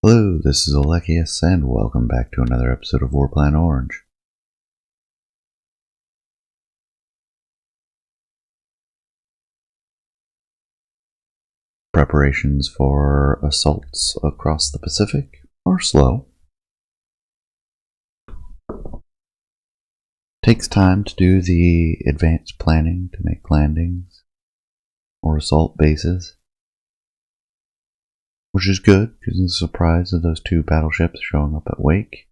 Hello, this is Alekius, and welcome back to another episode of Warplan Orange. Preparations for assaults across the Pacific are slow. Takes time to do the advanced planning to make landings or assault bases, which is good because the surprise of those two battleships showing up at Wake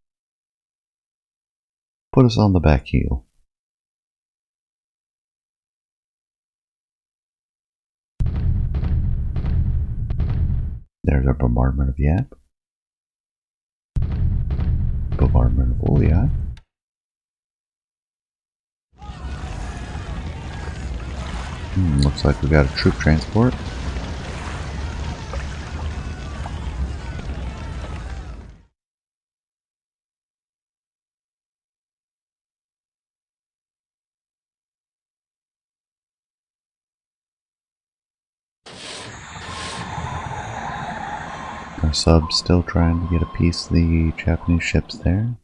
put us on the back heel. There's our bombardment of Yap, bombardment of Olii. Looks like we got a troop transport. Our sub's still trying to get a piece of the Japanese ships there.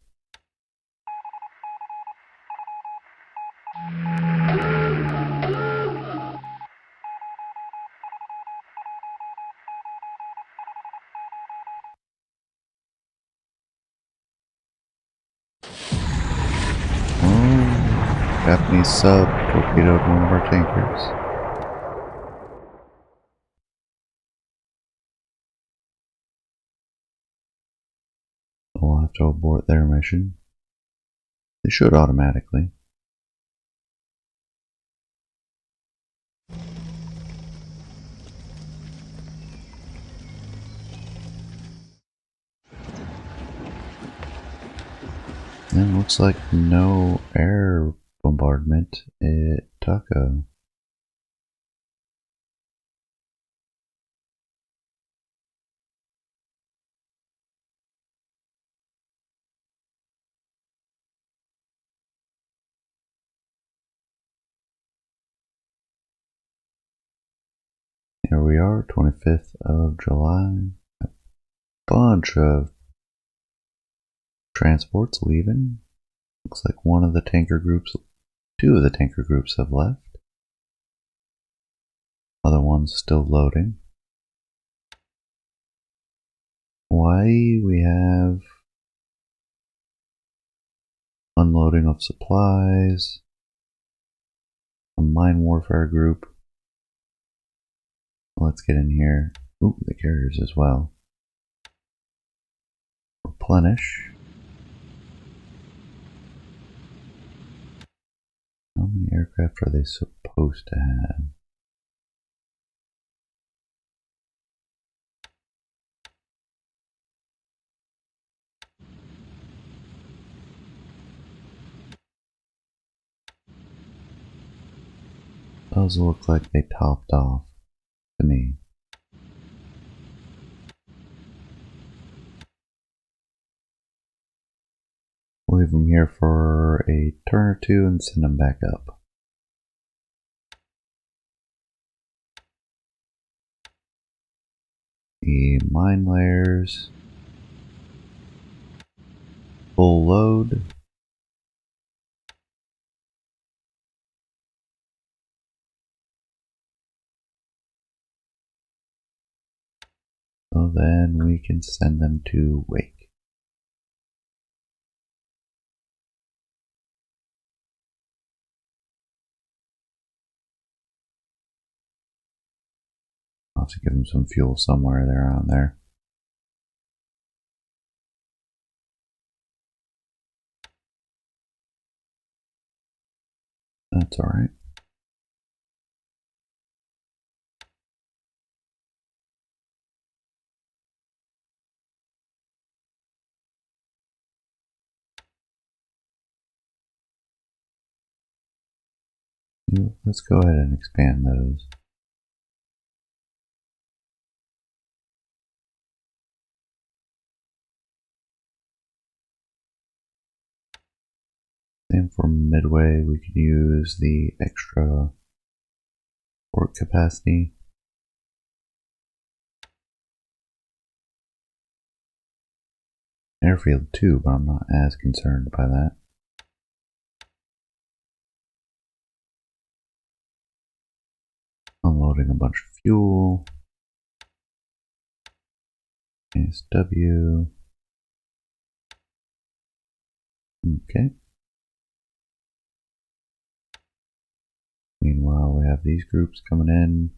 Japanese sub torpedoed one of our tankers. We'll have to abort their mission. They should automatically. And looks like no air bombardment at Taco. Here we are, 25th of July. A bunch of transports leaving. Looks like two of the tanker groups have left. Other ones still loading. Hawaii, we have unloading of supplies, a mine warfare group. Let's get in here. Ooh, the carriers as well. Replenish. How many aircraft are they supposed to have? Those look like they topped off to me. We'll leave them here for a turn or two and send them back up. The mine layers. Full load. So then we can send them to Wake. I'll have to give them some fuel somewhere there on there. That's alright. Let's go ahead and expand those. And for Midway, we could use the extra port capacity. airfield too, but I'm not as concerned by that. Unloading a bunch of fuel. ASW. Okay. Meanwhile, we have these groups coming in.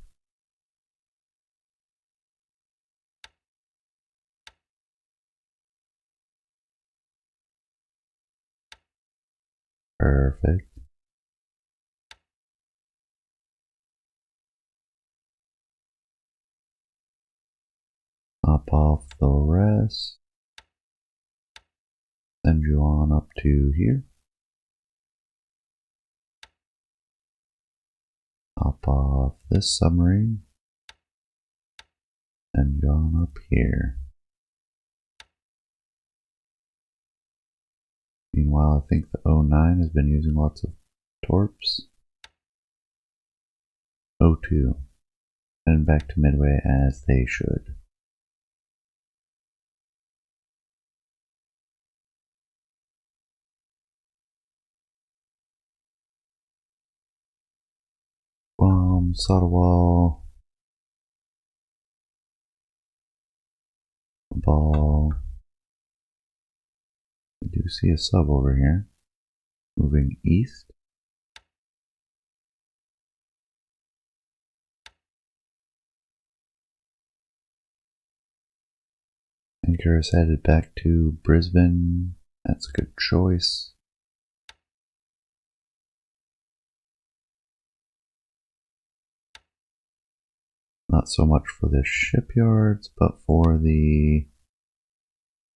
Perfect. Hop off the rest. Send you on up to here. Hop off this submarine. Send you on up here. Meanwhile, I think the 09 has been using lots of torps. 02. Heading back to Midway as they should. Bomb, Sodawall. Ball. I do see a sub over here. Moving east. Anchor is headed back to Brisbane. That's a good choice. Not so much for the shipyards, but for the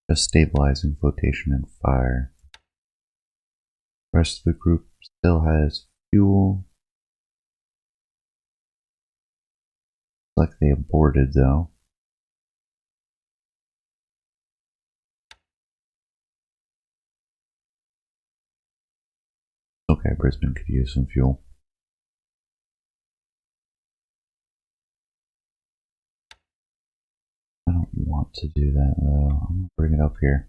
just stabilizing flotation and fire. The rest of the group still has fuel. Looks like they aborted though. Okay, Brisbane could use some fuel. I don't want to do that though. I'm gonna bring it up here.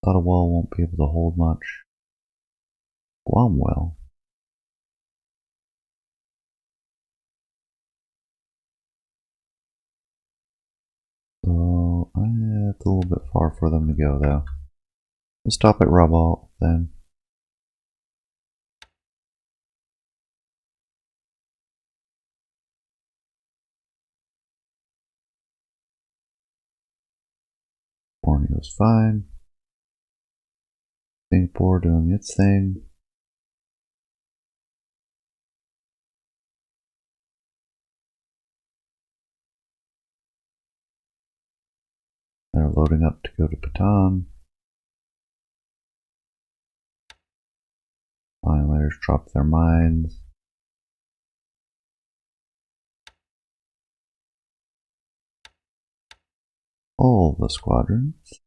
Thought a wall won't be able to hold much. Guam will. So it's a little bit far for them to go though. We'll stop at Rabaul then. Borneo's fine. Singapore doing its thing. They're loading up to go to Bataan. Flying drop their mines. All the squadrons.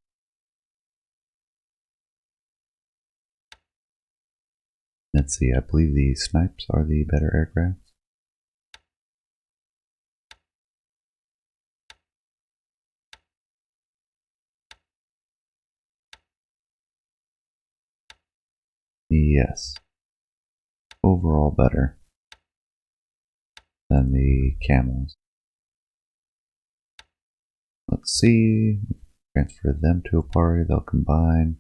Let's see, I believe the snipes are the better aircraft. Yes. Overall better than the camels. Let's see. Transfer them to Apari, they'll combine.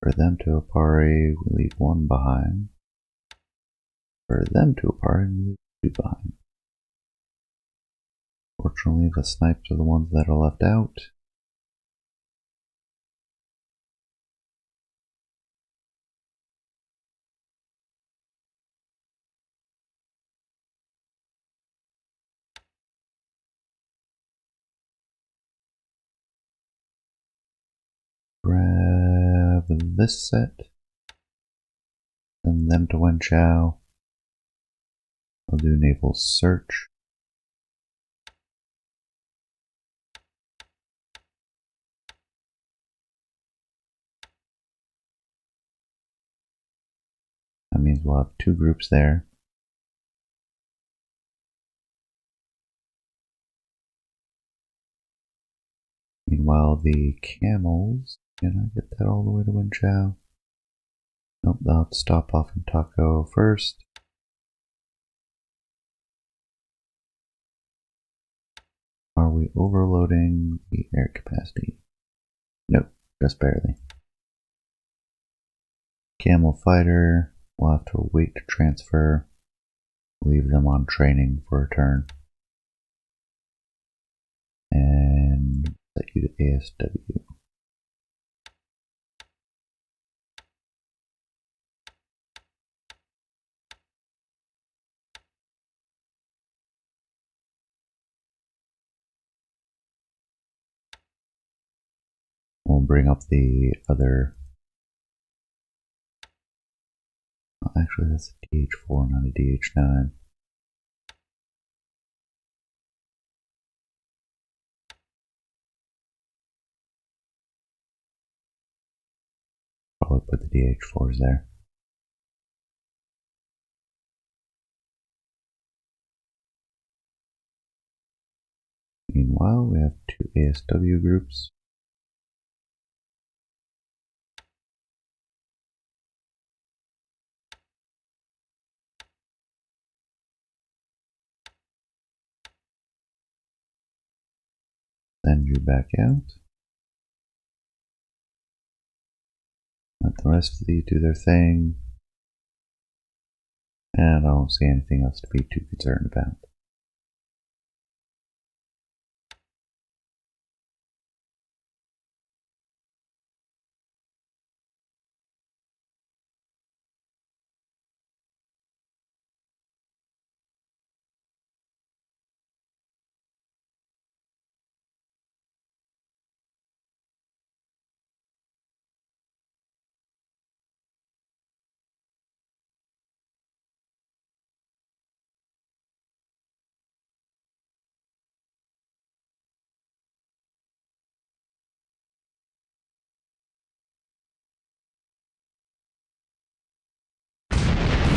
For them to Apari, we leave one behind. For them to Apari, we leave two behind. Fortunately, the snipes are the ones that are left out. Grab this set. Send them to Wenchao. I'll do naval search. That means we'll have two groups there. Meanwhile, the camels, can I get that all the way to Wenchao? Nope, I'll have to stop off in Taco first. Are we overloading the air capacity? Nope, just barely. Camel fighter, we'll have to wait to transfer. Leave them on training for a turn. And set you to ASW. We'll bring up the other. Oh, actually, that's a DH4, not a DH9. Probably put the DH4s there. Meanwhile, we have 2 ASW groups. Send you back out. Let the rest of these do their thing. And I don't see anything else to be too concerned about.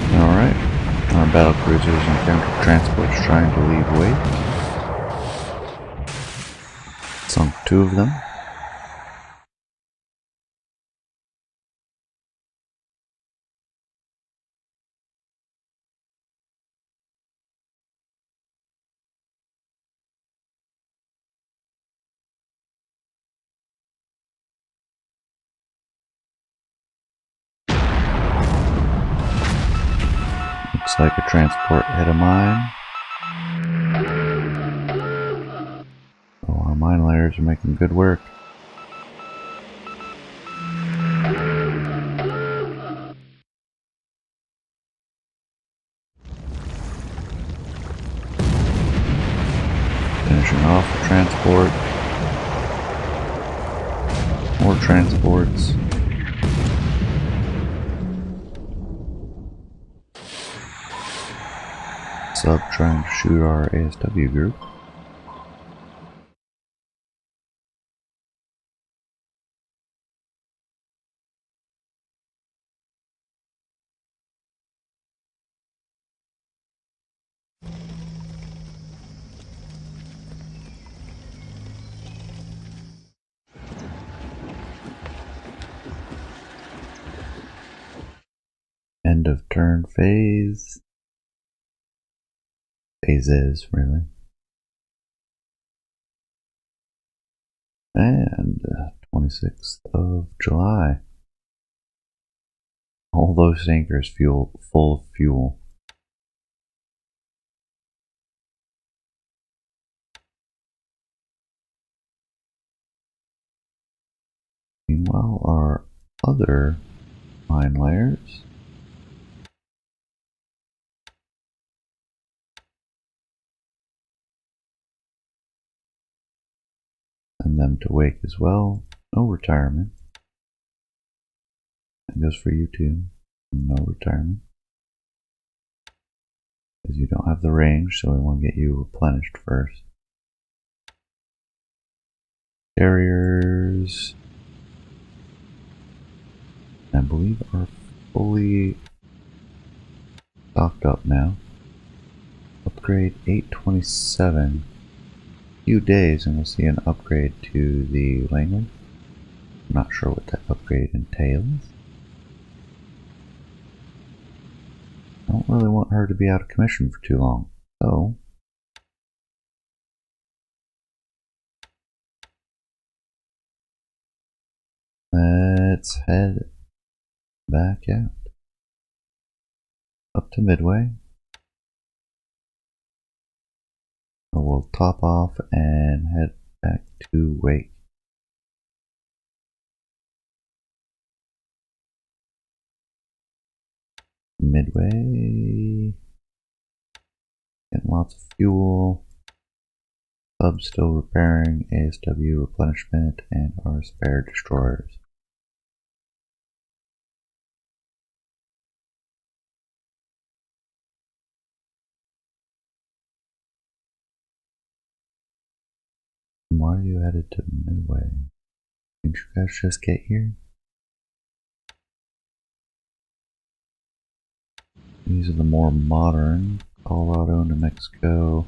Alright, our battle cruisers encountered transports trying to leave Wake. Sunk 2 of them. Looks like a transport hit a mine. Oh, our mine layers are making good work. Finishing off the transport. More transports. Sub trying to shoot our ASW group. End of turn phase. Phases, really. And 26th of July. All those tankers full of fuel. Meanwhile, our other mine layers send them to Wake as well. No retirement. That goes for you too. No retirement. Because you don't have the range, so we want to get you replenished first. Carriers, I believe, are fully stocked up now. Upgrade 827. few days and we'll see an upgrade to the Langley. I'm not sure what that upgrade entails. I don't really want her to be out of commission for too long, so let's head back out. Up to Midway. Or we'll top off and head back to Wake. Midway. Getting lots of fuel. Sub still repairing, ASW replenishment, and our spare destroyers. Why are you headed to Midway? Didn't you guys just get here? These are the more modern Colorado, New Mexico,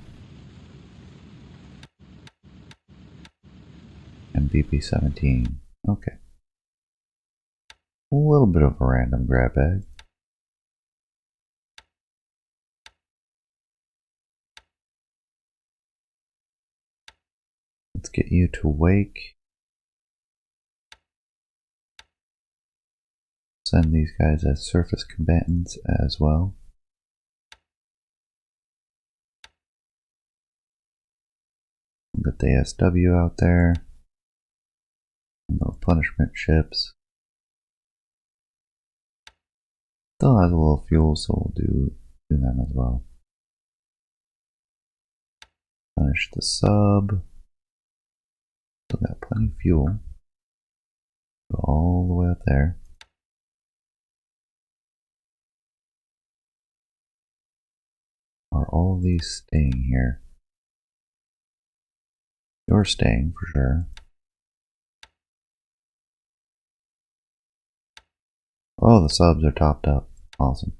and BP-17. Okay. A little bit of a random grab bag. Let's get you to Wake. Send these guys as surface combatants as well. We'll get the ASW out there. And the replenishment ships. Still has a little fuel, so we'll do them as well. Finish the sub. Still got plenty of fuel. Go all the way up there. Are all of these staying here? You're staying for sure. Oh, the subs are topped up. Awesome.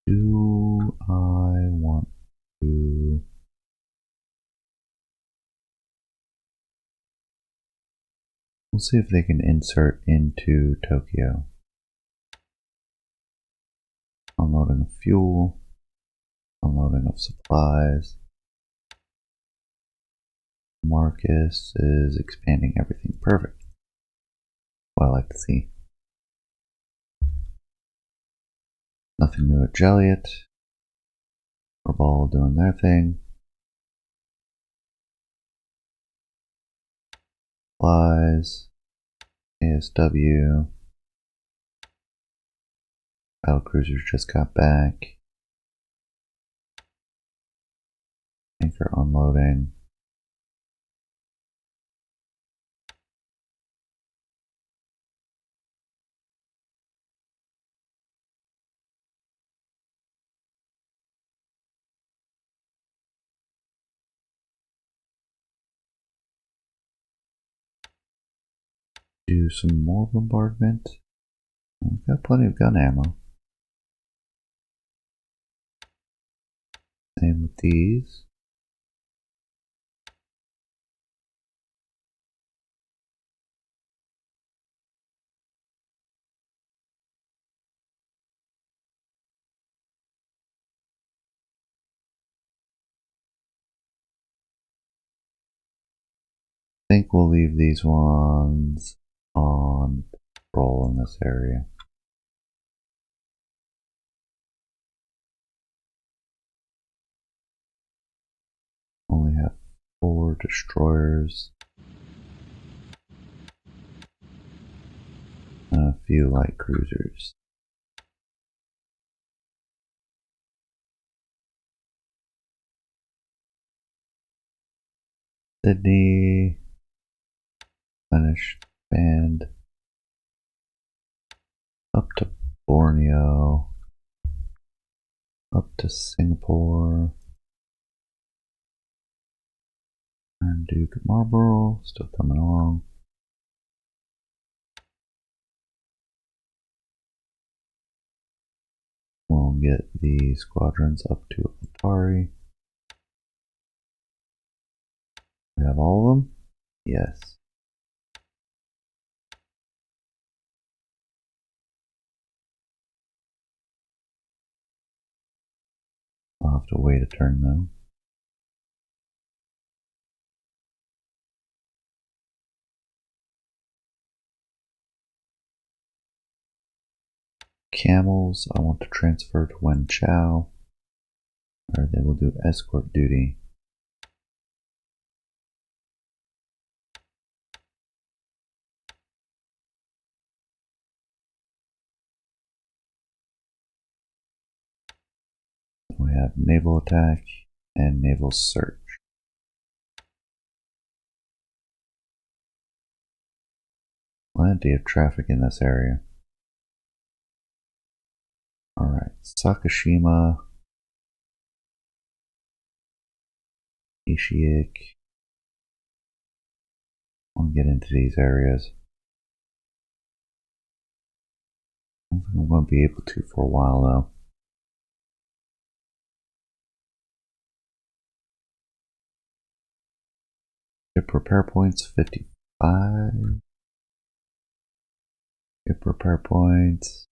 Do I want to... We'll see if they can insert into Tokyo. Unloading of fuel. Unloading of supplies. Marcus is expanding everything. Perfect. What I like to see. Nothing new at Joliet. Rabaul doing their thing. Supplies. ASW. Battle cruisers just got back. Anchor unloading. Do some more bombardment. We've got plenty of gun ammo. Same with these. I think we'll leave these ones on patrol in this area. Only have 4 destroyers and a few light cruisers. Sydney, finished band, up to Borneo, up to Singapore, and Grand Duke of Marlborough, still coming along. We'll get the squadrons up to Atari. We have all of them? Yes. I'll have to wait a turn though. Camels, I want to transfer to Wen Chao, or they will do escort duty. We have naval attack and naval search. Plenty of traffic in this area. Alright, Sakashima, Ishiik. I'll get into these areas. I don't think I'm going to be able to for a while though. Ship repair points 55. Ship repair points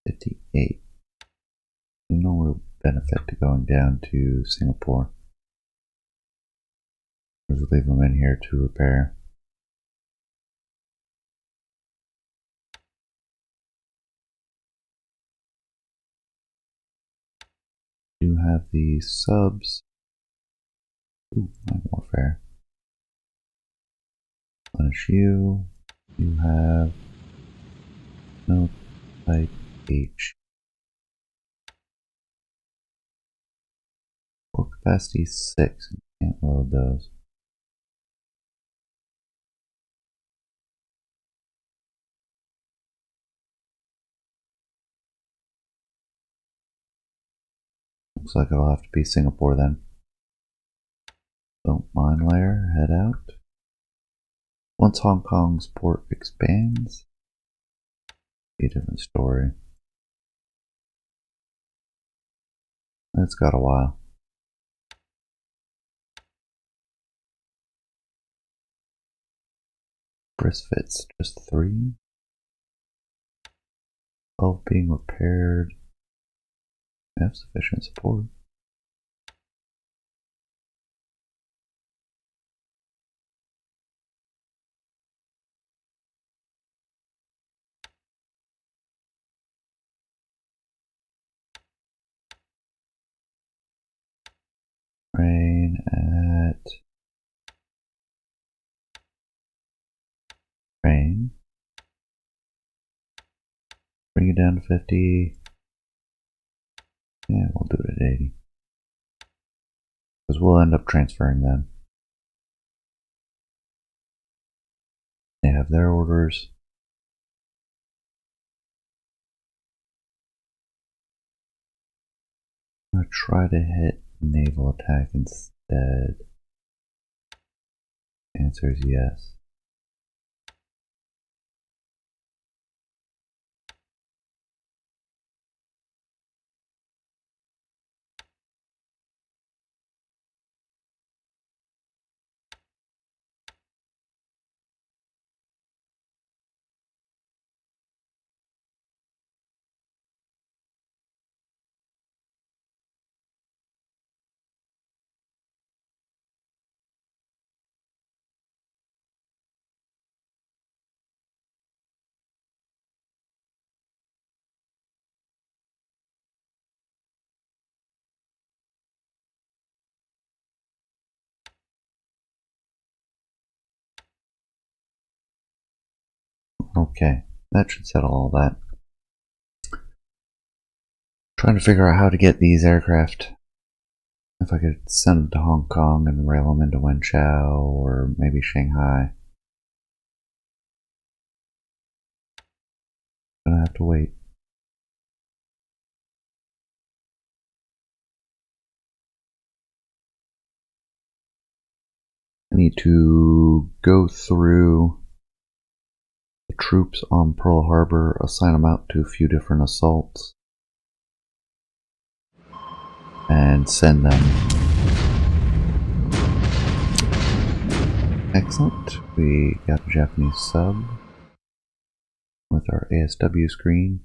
58. No real benefit to going down to Singapore. Just leave them in here to repair. You have the subs. Ooh, Land Warfare. Punish you. You have no type H. Port capacity 6. Can't load those. Looks like it'll have to be Singapore then. Don't mind layer, head out. Once Hong Kong's port expands, a different story. It's got a while. Brisfits, just 3. 12 being repaired. We have sufficient support. Rain at rain. Bring it down to 50. Yeah, we'll do it at 80. Because we'll end up transferring them. They have their orders. I'm going to try to hit naval attack instead. Answer is yes. Okay, that should settle all that. Trying to figure out how to get these aircraft. If I could send them to Hong Kong and rail them into Wen Chao or maybe Shanghai. Gonna have to wait. I need to go through the troops on Pearl Harbor, assign them out to a few different assaults, and send them. Excellent. We got a Japanese sub with our ASW screen.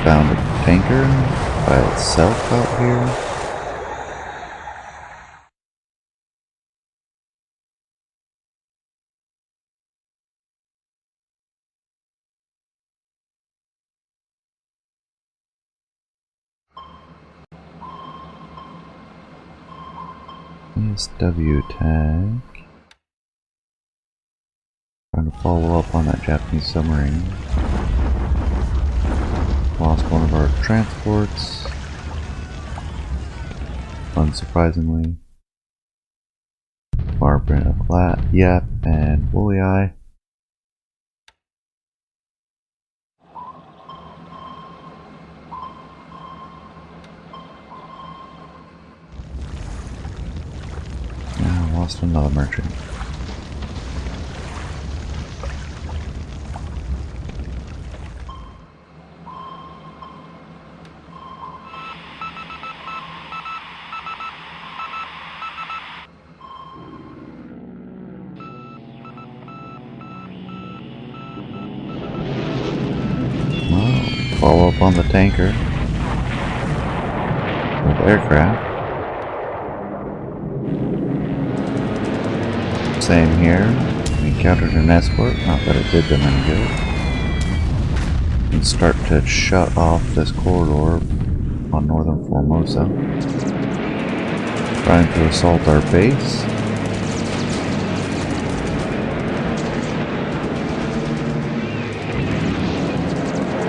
Found a tanker by itself out here. ASW tag. Trying to follow up on that Japanese submarine. Lost one of our transports. Unsurprisingly. Barbara, Yap, and Woolly Eye. Now lost another merchant. Follow up on the tanker with aircraft. Same here. We encountered an escort, not that it did them any good. And start to shut off this corridor on northern Formosa. Trying to assault our base.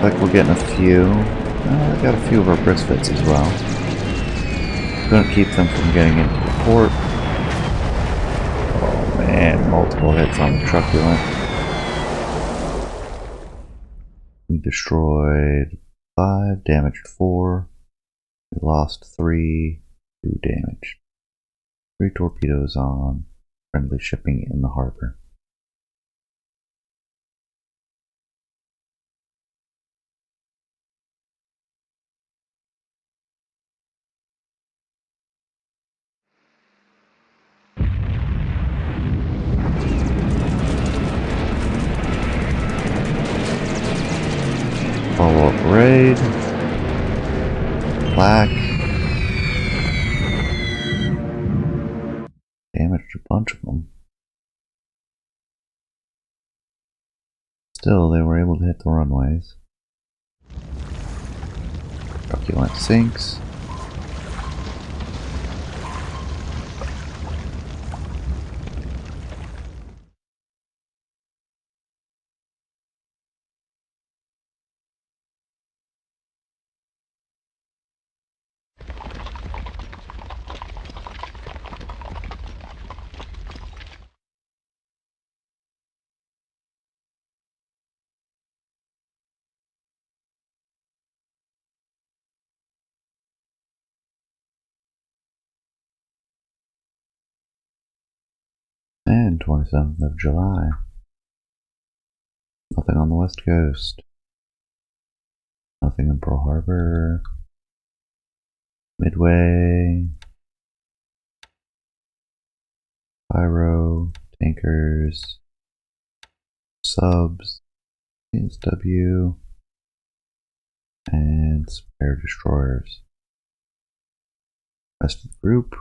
Like we're getting a few. I got a few of our Brisfits as well. Couldn't keep them from getting into the port. Oh man, multiple hits on the Truculent. We destroyed 5, damaged 4. We lost 3, 2 damaged. 3 torpedoes on friendly shipping in the harbor. Follow-up raid. Black. Damaged a bunch of them. Still, they were able to hit the runways. Truculent sinks. And 27th of July. Nothing on the west coast. Nothing in Pearl Harbor. Midway. Pyro. Tankers. Subs. ASW. And spare destroyers. Rest of the group.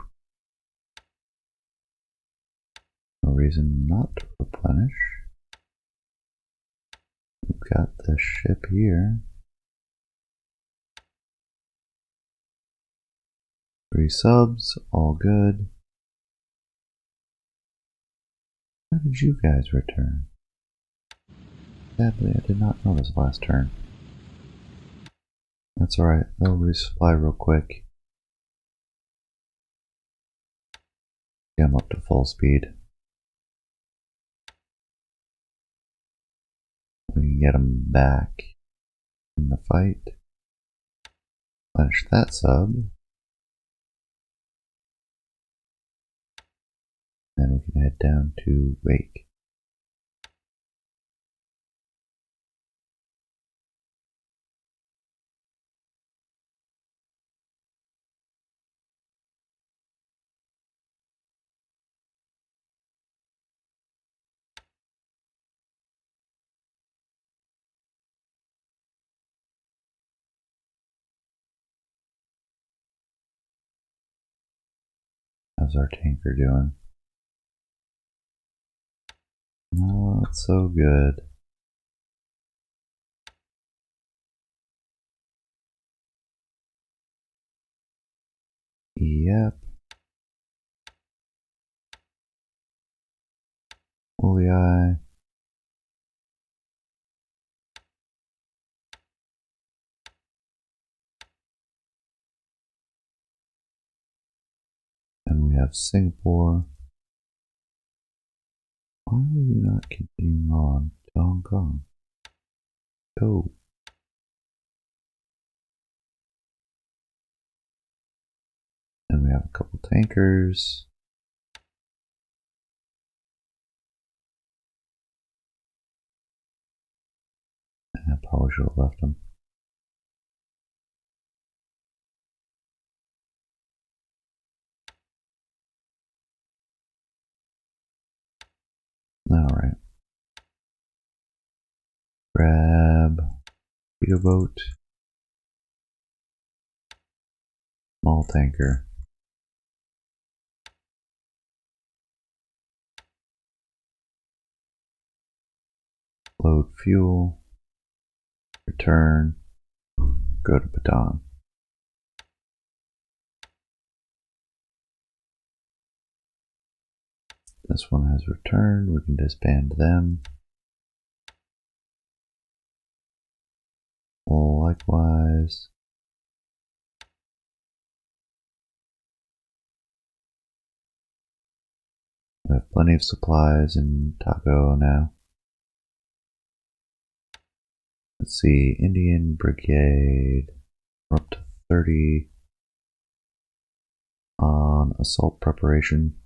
No reason not to replenish. We've got this ship here. 3 subs, all good. How did you guys return? Sadly, I did not know this last turn. That's alright, they'll resupply real quick. Get them up to full speed. We can get them back in the fight. Finish that sub. then we can head down to Wake. How's our tanker doing? Not so good. Yep. Woolly eye. And we have Singapore. Why are you not continuing on to Hong Kong? Go. And we have a couple tankers. I probably should have left them. Alright. Grab speedboat. Small tanker. Load fuel. Return. Go to Bataan. This one has returned. We can disband them. Likewise. We have plenty of supplies in Tago now. Let's see, Indian Brigade. We're up to 30 on assault preparation.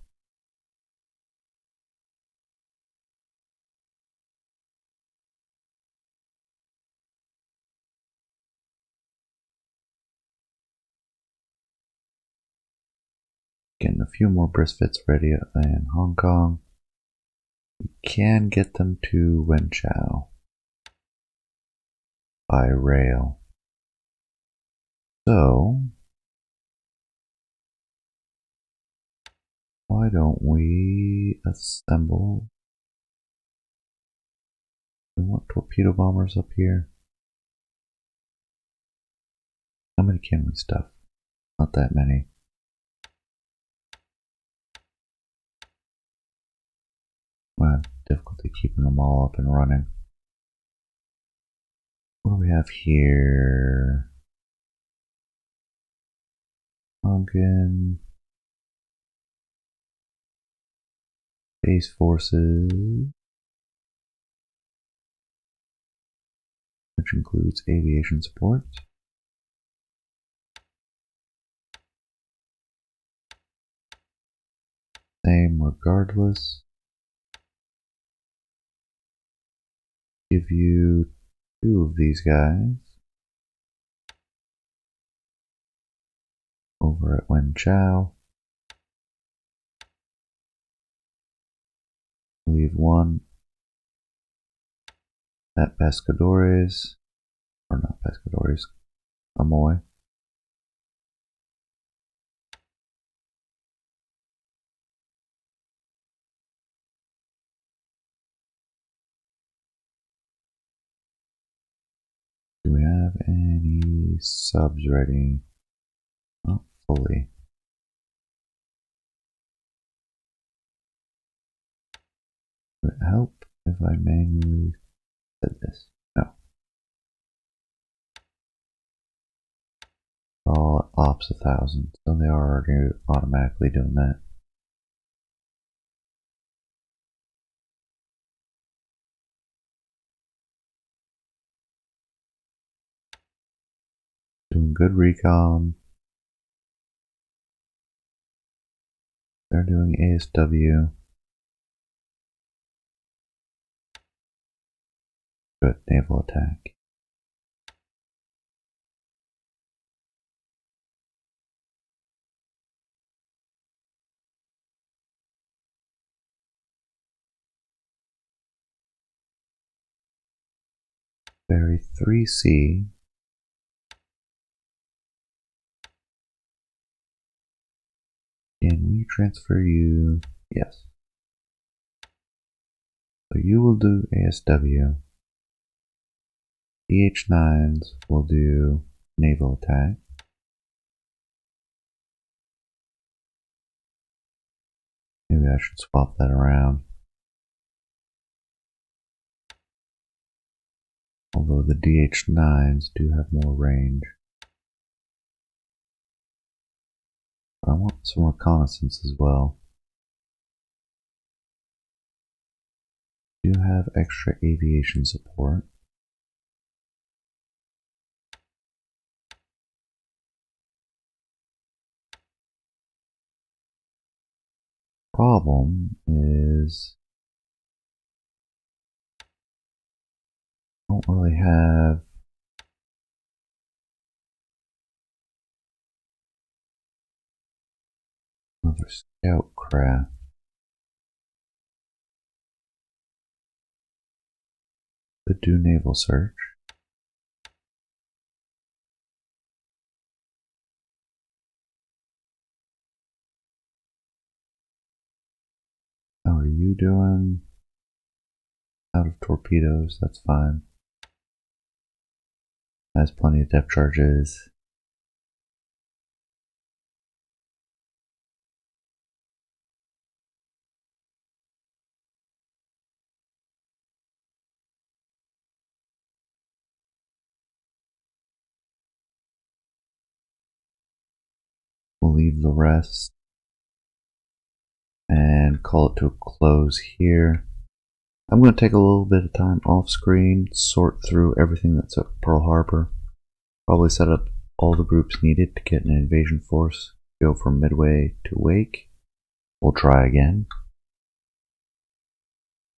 Getting a few more Brisfits ready in Hong Kong. We can get them to Wenchao by rail. So, why don't we assemble? We want torpedo bombers up here. How many can we stuff? Not that many. I have difficulty keeping them all up and running. What do we have here? Tonkin. Base forces. Which includes aviation support. Same regardless. Give you 2 of these guys over at Wenchao. Leave 1 at Pescadores, or not Pescadores, Amoy. Do we have any subs ready? Not fully. Would it help if I manually said this? No. We're all at ops 1000, so they are already automatically doing that. Doing good recon. They're doing ASW. Good, naval attack. Ferry 3C. Can we transfer you? Yes. So you will do ASW. DH9s will do naval attack. Maybe I should swap that around. Although the DH9s do have more range. But I want some reconnaissance as well. Do have extra aviation support. Problem is I don't really have another scout craft. Could do naval search. How are you doing? Out of torpedoes, that's fine. Has plenty of depth charges. We'll leave the rest and call it to a close here. I'm going to take a little bit of time off screen, sort through everything that's at Pearl Harbor. Probably set up all the groups needed to get an invasion force. Go from Midway to Wake. We'll try again.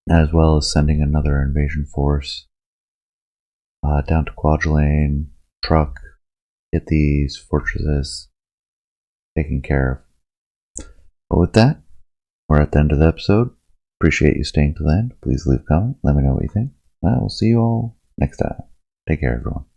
As well as sending another invasion force down to Kwajalein, Truk, get these fortresses taken care of. But with that, we're at the end of the episode. Appreciate you staying till the end. Please leave a comment. Let me know what you think. I will see you all next time. Take care, everyone.